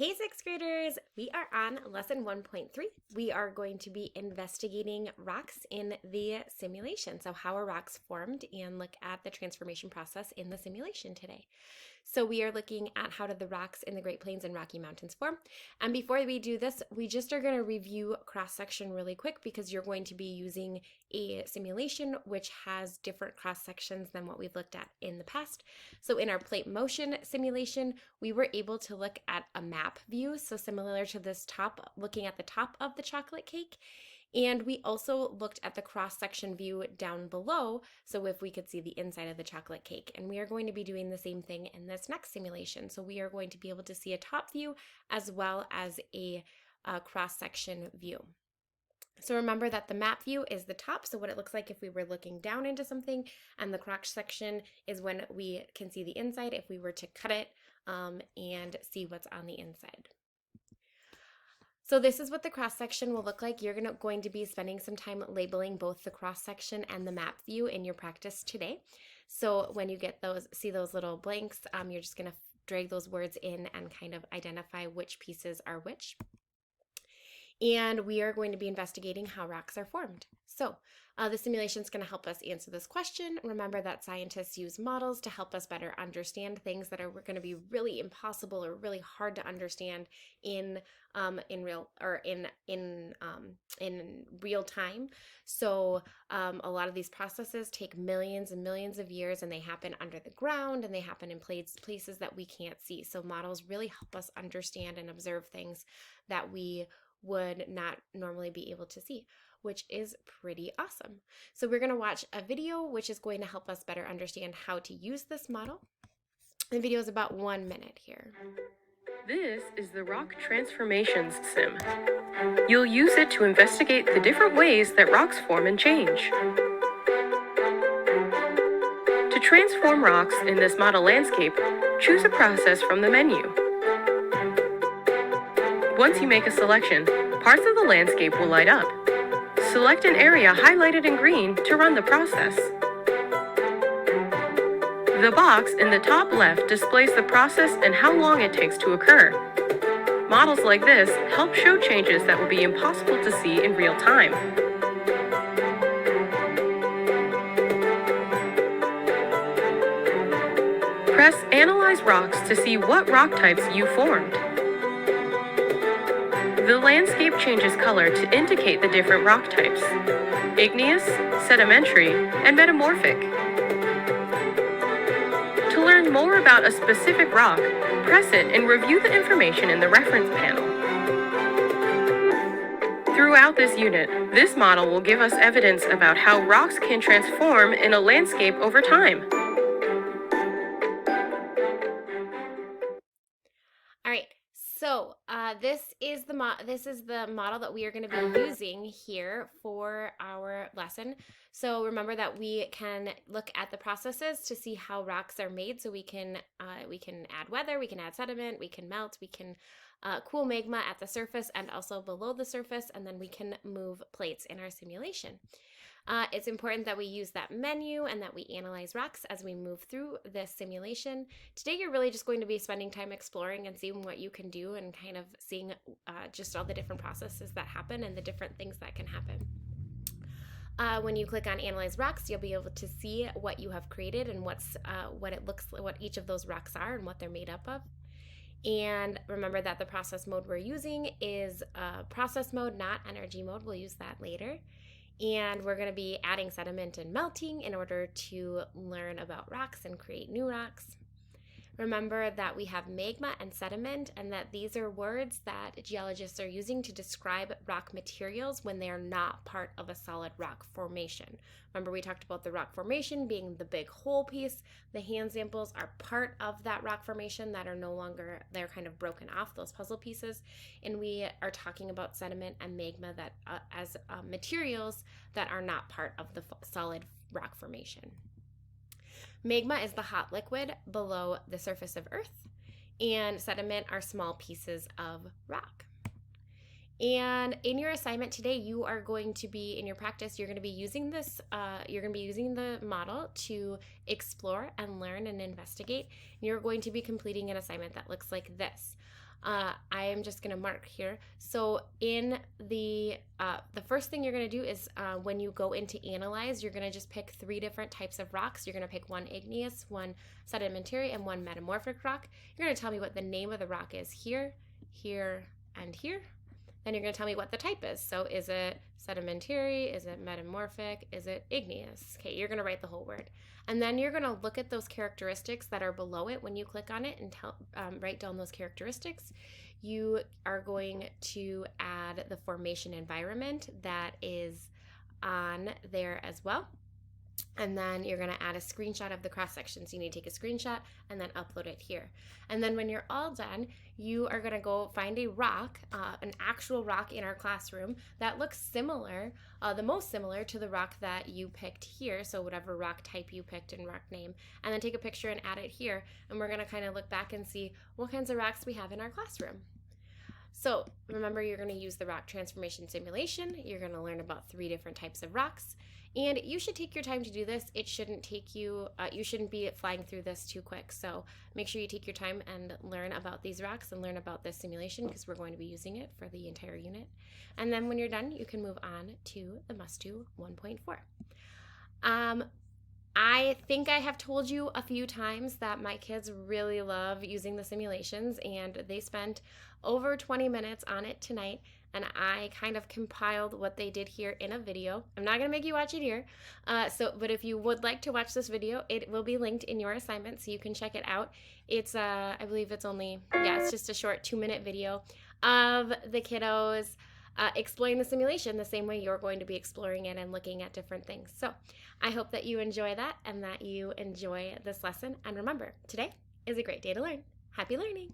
Hey, sixth graders! We are on lesson 1.3. We are going to be investigating rocks in the simulation. So, how are rocks formed, and look at the transformation process in the simulation today. So, we are looking at how did the rocks in the Great Plains and Rocky Mountains form. And before we do this, we just are going to review cross section really quick because you're going to be using a simulation which has different cross sections than what we've looked at in the past. So, in our plate motion simulation, we were able to look at a map view, so similar to this top, looking at the top of the chocolate cake. And we also looked at the cross-section view down below, so if we could see the inside of the chocolate cake. And we are going to be doing the same thing in this next simulation. So we are going to be able to see a top view as well as a cross-section view. So remember that the map view is the top, so what it looks like if we were looking down into something, and the cross section is when we can see the inside if we were to cut it and see what's on the inside. So this is what the cross section will look like. You're going to be spending some time labeling both the cross section and the map view in your practice today. So when you get see those little blanks, you're just going to drag those words in and kind of identify which pieces are which. And we are going to be investigating how rocks are formed. So the simulation is going to help us answer this question. Remember that scientists use models to help us better understand things that are going to be really impossible or really hard to understand in real time. So a lot of these processes take millions and millions of years, and they happen under the ground, and they happen in places that we can't see. So models really help us understand and observe things that we would not normally be able to see, which is pretty awesome. So we're going to watch a video which is going to help us better understand how to use this model. The video is about 1 minute here. This is the Rock Transformations Sim. You'll use it to investigate the different ways that rocks form and change. To transform rocks in this model landscape, choose a process from the menu. Once you make a selection, parts of the landscape will light up. Select an area highlighted in green to run the process. The box in the top left displays the process and how long it takes to occur. Models like this help show changes that would be impossible to see in real time. Press Analyze Rocks to see what rock types you formed. The landscape changes color to indicate the different rock types: igneous, sedimentary, and metamorphic. To learn more about a specific rock, press it and review the information in the reference panel. Throughout this unit, this model will give us evidence about how rocks can transform in a landscape over time. All right. So this is the model that we are going to be using here for our lesson. So remember that we can look at the processes to see how rocks are made. So we can add weather, we can add sediment, we can melt, we can cool magma at the surface and also below the surface, and then we can move plates in our simulation. It's important that we use that menu and that we analyze rocks as we move through this simulation. Today, you're really just going to be spending time exploring and seeing what you can do and kind of seeing just all the different processes that happen and the different things that can happen. When you click on Analyze Rocks, you'll be able to see what you have created and what each of those rocks are and what they're made up of. And remember that the process mode we're using is process mode, not energy mode. We'll use that later. And we're going to be adding sediment and melting in order to learn about rocks and create new rocks. Remember that we have magma and sediment, and that these are words that geologists are using to describe rock materials when they are not part of a solid rock formation. Remember, we talked about the rock formation being the big whole piece. The hand samples are part of that rock formation that are no longer, they're kind of broken off, those puzzle pieces. And we are talking about sediment and magma that as materials that are not part of the solid rock formation. Magma is the hot liquid below the surface of Earth, and sediment are small pieces of rock. And in your assignment today, you are going to be, in your practice, you're going to be using the model to explore and learn and investigate. You're going to be completing an assignment that looks like this. I am just going to mark here. So in the first thing you're going to do is when you go into analyze, you're going to just pick 3 different types of rocks. You're going to pick one igneous, one sedimentary, and one metamorphic rock. You're going to tell me what the name of the rock is here, here, and here. Then you're going to tell me what the type is. So is it sedimentary? Is it metamorphic? Is it igneous? Okay, you're going to write the whole word. And then you're going to look at those characteristics that are below it when you click on it and write down those characteristics. You are going to add the formation environment that is on there as well. And then you're going to add a screenshot of the cross section. So you need to take a screenshot and then upload it here. And then when you're all done, you are going to go find a rock, an actual rock in our classroom that looks similar, the most similar to the rock that you picked here. So whatever rock type you picked and rock name, and then take a picture and add it here. And we're going to kind of look back and see what kinds of rocks we have in our classroom. So remember, you're going to use the rock transformation simulation. You're going to learn about 3 different types of rocks. And you should take your time to do this. It shouldn't take you, you shouldn't be flying through this too quick. So make sure you take your time and learn about these rocks and learn about this simulation, because we're going to be using it for the entire unit. And then when you're done, you can move on to the must-do 1.4. I think I have told you a few times that my kids really love using the simulations, and they spent over 20 minutes on it tonight, and I kind of compiled what they did here in a video. I'm not going to make you watch it here, but if you would like to watch this video, it will be linked in your assignment, so you can check it out. It's, I believe it's only, it's just a short 2-minute video of the kiddos exploring the simulation the same way you're going to be exploring it and looking at different things. So I hope that you enjoy that and that you enjoy this lesson. And remember, today is a great day to learn. Happy learning!